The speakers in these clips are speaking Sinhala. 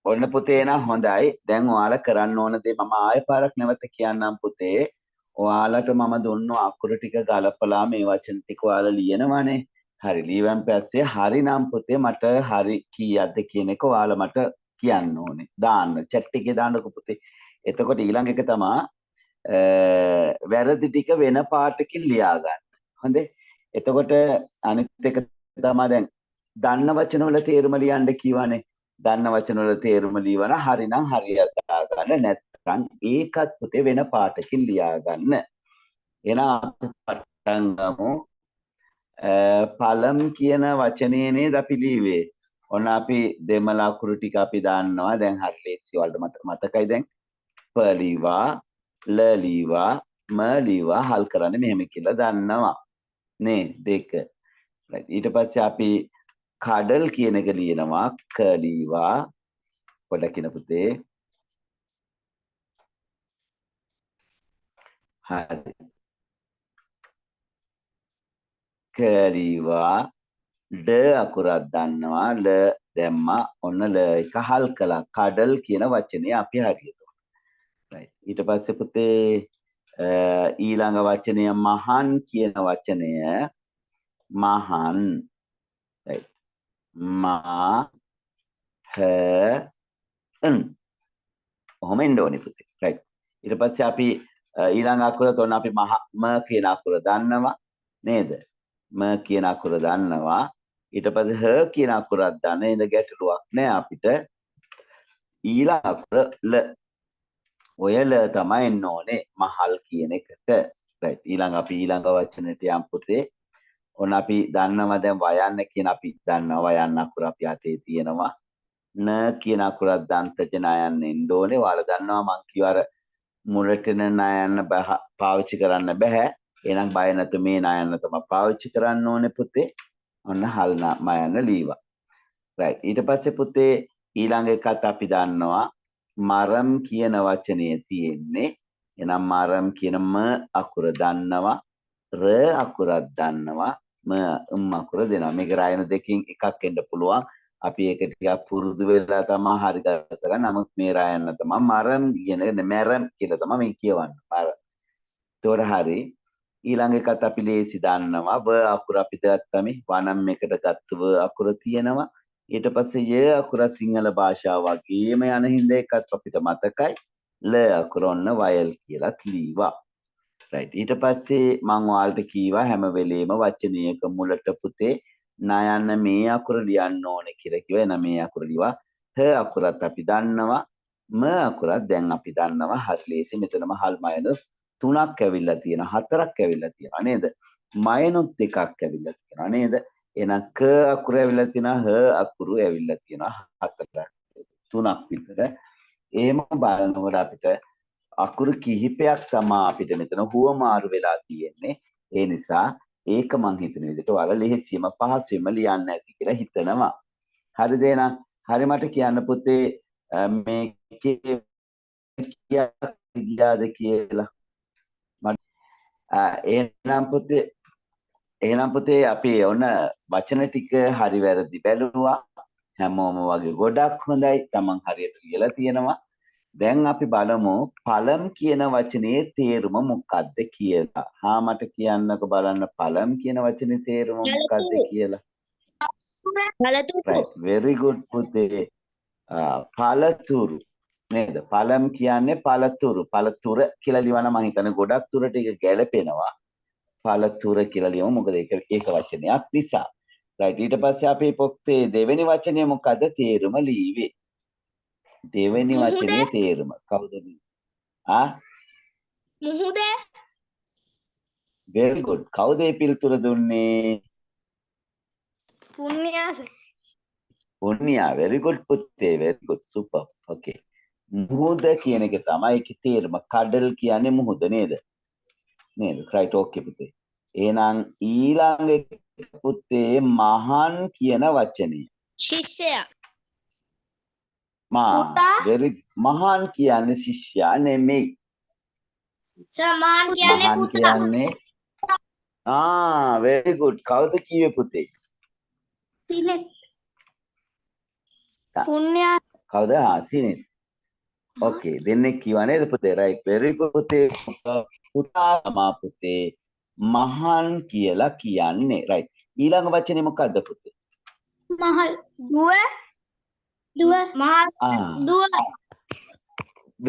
ඔන්න පුතේ නම් හොඳයි. දැන් ඔයාලා කරන්න ඕන දේ මම ආයෙ පාරක් නැවත කියන්නම් පුතේ. ඔයාලට මම දුන්නු අකුරු ටික ගලපලා මේ වචන ටික ඔයාලා ලියනවානේ. හරි ලියවන් පස්සේ හරි නම් පුතේ මට හරි කීයක්ද කියන එක ඔයාලා මට කියන්න ඕනේ. දාන්න chat එකේ දාන්නකො පුතේ. එතකොට ඊළඟ එක තමයි වැරදි ටික වෙන පාටකින් ලියා ගන්න. හොඳේ. එතකොට අනිත් එක තමයි දැන් දන්න වචන වල තේරුම ලියන්න කියවනේ. දන්න වචන වල තේරුම ලියවන හරිනම් හරියට දාගන්න නැත්නම් ඒකත් පුතේ වෙන පාටකින් ලියා ගන්න. එහෙනම් අපි පටන් ගමු. පළම් කියන වචනේ නේද අපි ලියුවේ. ඔන්න අපි දෙමළ අකුරු ටික අපි දාන්නවා. දැන් හරි ලේසි වලට මතකයි දැන්. ප ලිවා, ල ලිවා, ම ලිවා හල් කරන්නේ මෙහෙම කියලා දන්නවා. නේ දෙක. ඊට පස්සේ අපි කඩල් කියන එක ලියනවා ක ලිවා පොඩ්ඩක් කියන පුතේ. හරි. ක ලිවා ඩ අකුරක් දන්නවා ල දැම්මා ඔන්න ල එක හල් කළා කඩල් කියන වචනේ අපි හරියට. right. ඊට පස්සේ පුතේ ඊළඟ වචනය මහන් කියන වචනය මහන්. right. මා හ න් ඔහොම එන්න ඕනේ පුතේ. right. ඊට පස්සේ අපි ඊළඟ අකුර තොන්න අපි ම කියන අකුර දන්නවා නේද? ම කියන අකුර දන්නවා. ඊට පස්සේ හ කියන අකුරක් දන්න ඉඳ ගැටලුවක් නෑ අපිට. ඊළඟ අකුර ල. ඔය ල තමයි එන්න ඕනේ මහල් කියන එකට. right. ඊළඟ අපි ඊළඟ වචනෙට යම් පුතේ. ඔන්න අපි දන්නවා දැන් වයන්න කියන අපි දන්නවා වයන්න අකුර අපි අතේ තියෙනවා. න කියන අකුරක් දන්තජ නයන්න එන්න ඕනේ. ඔයාලා දන්නවා මං කිව්ව අර මුලට නයන්න පාවිච්චි කරන්න බෑ. එහෙනම් බය නැතු මේ නයන්න තමයි පාවිච්චි කරන්න ඕනේ පුතේ. ඔන්න හල් මයන්න ලීවා. right. ඊට පස්සේ පුතේ ඊළඟ එකත් අපි දන්නවා මරම් කියන වචනේ තියෙන්නේ. එහෙනම් මරම් කියන ම අකුර දන්නවා. ර අකුරක් දන්නවා. ම අකුර දෙනවා. මේක රායන දෙකකින් එකක් එන්න පුළුවන්. අපි ඒක ටිකක් පුරුදු වෙලා තමයි හරි ගස ගන්න. නමුත් මේ රායන තමයි මරම් කියන මරම් කියලා තමයි මේ කියවන්නේ. ඒතොර හරි ඊළඟ එකත් අපි ලේසි දන්නවා. ව අකුර අපි ගත්තම වනම් එකට ගත්ත ව අකුර තියෙනවා. ඊට පස්සේ ය අකුර සිංහල භාෂාව වගේම යන හින්දා එකත් අපිට මතකයි. ල අකුර ඔන්න වයල් කියලාත් ලීවා. right. ඊට පස්සේ මම ඔයාලට කීවා හැම වෙලේම වචනයක මුලට පුතේ නයන්න මේ අකුර ලියන්න ඕනේ කියලා කිව්වා. එන මේ අකුර ලියවා. හ අකුරත් අපි දන්නවා. ම අකුරත් දැන් අපි දන්නවා. හරි ලේසි. මෙතනම හල් මයන 3ක් ඇවිල්ලා තියෙනවා. 4ක් ඇවිල්ලා තියෙනවා නේද? මයනොත් 2ක් ඇවිල්ලා තියෙනවා නේද? එහෙනම් ක අකුර ඇවිල්ලා තියෙනවා. හ අකුරු ඇවිල්ලා තියෙනවා. 4ක් 3ක් විතර. එහෙම බලනකොට අපිට අකුරු කිහිපයක් තමයි අපිට මෙතන හුවමාරු වෙලා තියෙන්නේ. ඒ නිසා ඒක මං හිතන විදිහට ඔයාලා ලෙහෙසියම පහසුවෙන්ම ලියන්න ඇති කියලා හිතනවා. හරිද එහෙනම්? හරි මට කියන්න පුතේ මේකේ ගියාද කියලා. එහෙනම් පුතේ අපි ඔන්න වචන ටික හරි වැරදි බැලුවා. හැමෝම වගේ ගොඩක් හොඳයි. Taman හරියට ලියලා තියෙනවා. දැන් අපි බලමු පළම් කියන වචනේ තේරුම මොකක්ද කියලා. හා මට කියන්නකෝ බලන්න පළම් කියන වචනේ තේරුම මොකක්ද කියලා. right. very good පුතේ. පළතුරු නේද? පළම් කියන්නේ පළතුරු. පළතුර කියලා ලියවනම් මම හිතන්නේ ගොඩක් තුරට ඒක ගැලපෙනවා. පළතුර කියලා ලියමු. මොකද ඒක වචනයක් නිසා. right. ඊට පස්සේ අපි පොත්තේ දෙවෙනි වචනේ මොකද්ද තේරුම ලියුවේ? දෙවෙනි වචනේ තේරුම කවුද? මුහුද. very good. කවුද මේ පිළිතුර දුන්නේ? පුණ්‍යා. very good පුතේ. very good. super. okay. මුහුද කියන එක තමයි ඒකේ තේරුම. කඩල් කියන්නේ මුහුද නේද? නේද? right. okay පුතේ. එහෙනම් ඊළඟ පුතේ මහන් කියන වචනේ. ශිෂ්‍යයා. මහාන් කියන්නේ ශිෂ්‍යයා නෙමෙයි. මහාන් කියන්නේ very good. කවුද කිව්වේ පුතේ? පුණ්‍යා. කවුද? සිනිල්. ඕකේ. දෙන්නෙක් කිව්වා නේද පුතේ? රයිට්. very good පුතේ. පුතා තමා පුතේ මහන් කියලා කියන්නේ. රයිට්. ඊළඟ වචනේ මොකද්ද පුතේ? මහල්. දුව. දුව. මහල්. දුව.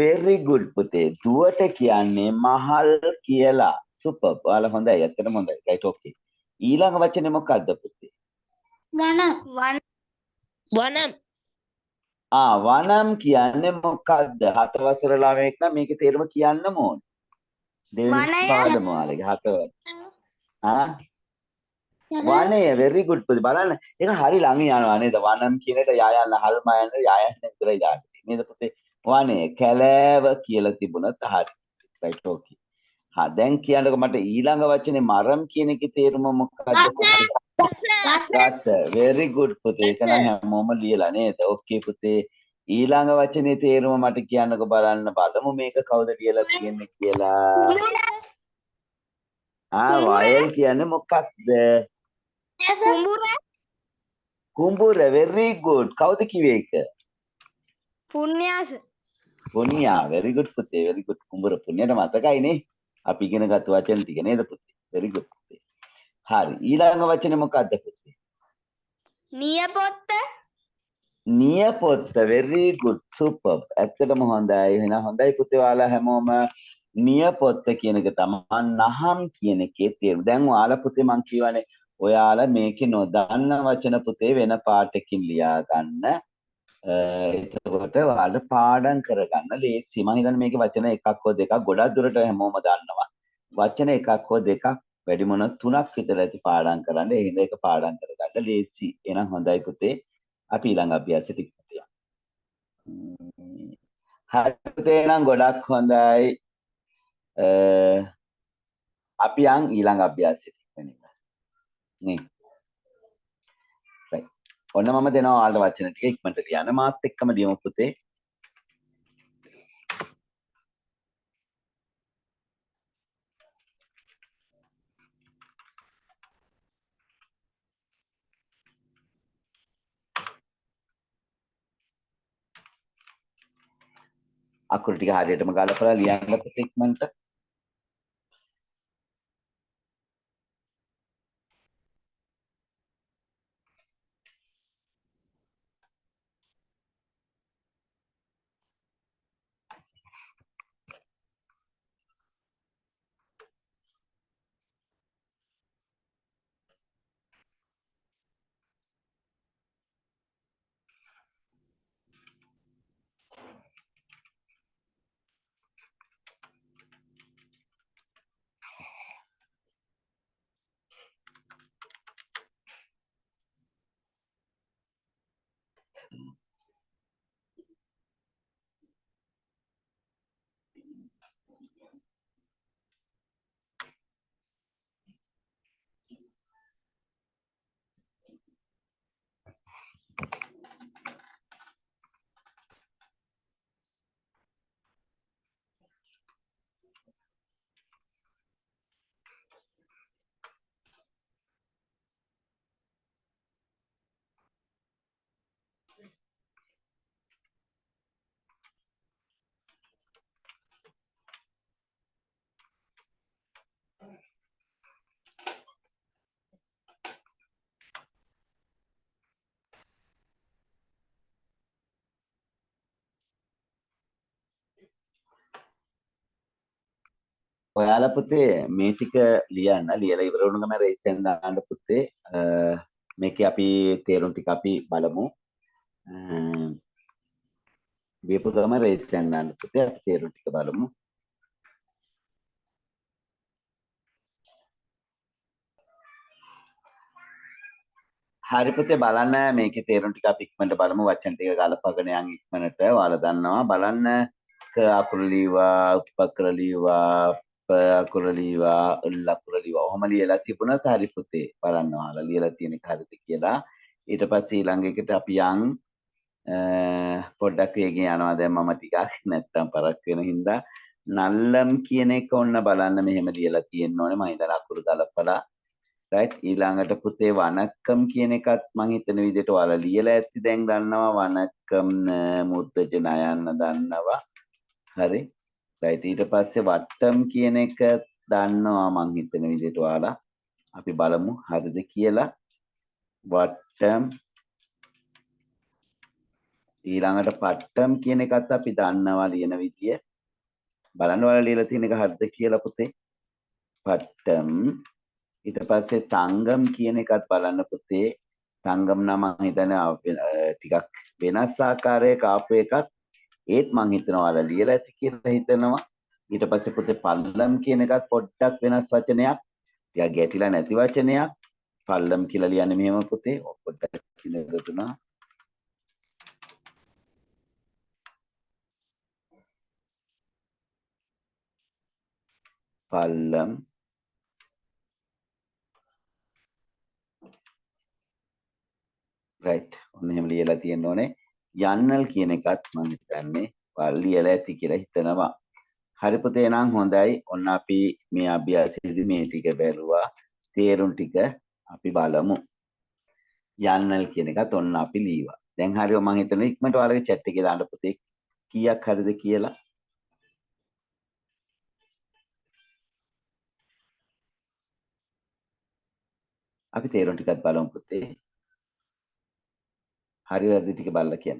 very good පුතේ. දුවට කියන්නේ මහල් කියලා. සුපර්. ඔයාලා හොඳයි. ඇත්තටම හොඳයි. රයිට් ඕකේ. ඊළඟ වචනේ මොකද්ද පුතේ? වන. වනම්. වනම් කියන්නේ මොකද්ද? 4 වසර ළමයෙක් නම් මේකේ තේරුම කියන්නම ඕනේ. දෙවෙනි පාඩම ඔයාලගේ 4 වනය very good පුතේ. බලන්න ඒක හරි ළඟ යනවා නේද? වනම් කියන එක යායන්න හල්මයන් යායන්න විතරයි දාන්නේ. නේද පුතේ? වනය කැලෑව කියලා තිබුණත් හරි. රයිට් ඕකේ. දැන් කියන්නකො මට ඊළඟ වචනේ මරම් කියන එකේ තේරුම මොකක්ද? ගස. very good පුතේ. ඒක නම් හැමෝම ලියලා නේද? ඕකේ පුතේ. ඊළඟ වචනේ තේරුම මට කියන්නකො බලන්න බලමු මේක කවුද ලියලා තියෙන්නේ කියලා. වයල් කියන්නේ මොකක්ද? කුඹුර. very good. කවුද කිව්වේ ඒක? පුණ්‍යාස. පුණ්‍යා. very good පුතේ. very good. කුඹුර පුණ්‍යට මතකයි නේ. අපි ඉගෙන ගත්ත වචන ටික නේද පුතේ? very good පුතේ. හරි. ඊළඟ වචනේ මොකක්ද පුතේ? නියපොත්ත. නියපොත්ත. very good. super. ඇත්තටම හොඳයි. එහෙනම් හොඳයි පුතේ ඔයාලා හැමෝම නියපොත්ත කියන එක තමයි නහම් කියන එකේ තේරුම. දැන් ඔයාලා පුතේ මං කියවනේ ඔයාලා මේකේ නොදන්න වචන පුතේ වෙන පාටකින් ලියා ගන්න. එතකොට ඔයාලා පාඩම් කරගන්න ලේසි. මම හිතන්නේ මේකේ වචන එකක් හෝ දෙකක් ගොඩක් දුරට හැමෝම දන්නවා. වචන එකක් හෝ දෙකක් වැඩිම මොන 3ක් විතර ඇති පාඩම් කරන්න. ඒ හින්දා ඒක පාඩම් කරගන්න ලේසි. එහෙනම් හොඳයි පුතේ. අපි ඊළඟ අභ්‍යාසෙට යමු. හරි පුතේ නම් ගොඩක් හොඳයි. අපි යන් ඊළඟ අභ්‍යාසෙට නේ. right. ඔන්න මම දෙනවා ඔයාලට වචන ටික ඉක්මනට ලියන්න. මාත් එක්කම ලියමු පුතේ. අකුරු ටික හරියටම ගලපලා ලියන්න පුතේ ඉක්මනට. ඔයාලා පුතේ මේ ටික ලියන්න. ලියලා ඉවර වුණ ගමන් රේස් එකෙන් දාන්න පුතේ. මේකේ අපි තේරුම් ටික අපි බලමු. දීපු ගමන් රේස් එකෙන් දාන්න පුතේ. අපි තේරුම් ටික බලමු. හරි පුතේ බලන්න මේකේ තේරුම් ටික අපි ඉක්මනට බලමු. වචන ටික ගලපගෙන යන් ඉක්මනට. ඔයාලා දන්නවා බලන්න. ක අකුරු ලියවා, උප අකුරු ලියවා, ප අකුරු ලියවා, ල් අකුරු ලියවා. ඔහොම ලියලා තිබුණත් හරි පුතේ. බලන්න ඔයාලා ලියලා තියෙන එක හරිද කියලා. ඊට පස්සේ ඊළඟ එකට අපි යන් පොඩ්ඩක් වේගෙන් යනවා දැන් මම ටිකක් නැත්තම් පරක් වෙන හින්දා නල්ලම් කියන එක ඔන්න බලන්න මෙහෙම ලියලා තියෙන්න ඕනේ. මම ඉඳලා අකුරු ගලපලා right ඊළඟට පුතේ වනක්කම් කියන එකත් මම හිතන විදිහට ඔයාලා ලියලා ඇත්ති දැන් දන්නවා වනක්කම් මුද්දජ නයන්න දන්නවා හරි right ඊට පස්සේ වට්ටම් කියන එක දන්නවා මම හිතන විදිහට ඔයාලා අපි බලමු හරිද කියලා වට්ටම් ඊළඟට පට්ටම් කියන එකත් අපි දන්නවා ලියන විදිය බලන්න ඔයාලා ලියලා තියෙන එක හරිද කියලා පුතේ පට්ටම් ඊට පස්සේ තංගම් කියන එකත් බලන්න පුතේ තංගම් නම් මම හිතන්නේ ටිකක් වෙනස් ආකාරයක ආපු එකක් ඒත් මම හිතනවා ඔයාලා ලියලා ඇති කියලා හිතනවා ඊට පස්සේ පුතේ පල්ලම් කියන එකත් පොඩ්ඩක් වෙනස් වචනයක් ටිකක් ගැටිලා නැති වචනයක් පල්ලම් කියලා ලියන්නේ මෙහෙම පුතේ පොඩ්ඩක් කිනගතුනා පල්ලම් right ඔන්න එහෙම ලියලා තියෙන්න ඕනේ යන්නල් කියන එකත් මම හිතන්නේ ලියලා ඇති කියලා හිතනවා හරි පුතේ නම් හොඳයි ඔන්න අපි මේ අභ්‍යාසයේදී මේ ටික බැලුවා තේරුම් ටික අපි බලමු යන්නල් කියන එකත් ඔන්න අපි ලියවා දැන් හරිය මම හිතන්නේ ඉක්මනට ඔයාලගේ chat එකේ දාන්න පුතේ කීයක් හරිද කියලා අපි තේරුම් ටිකක් බලමු පුතේ හරි වැරදි ටික බලලා කියන්න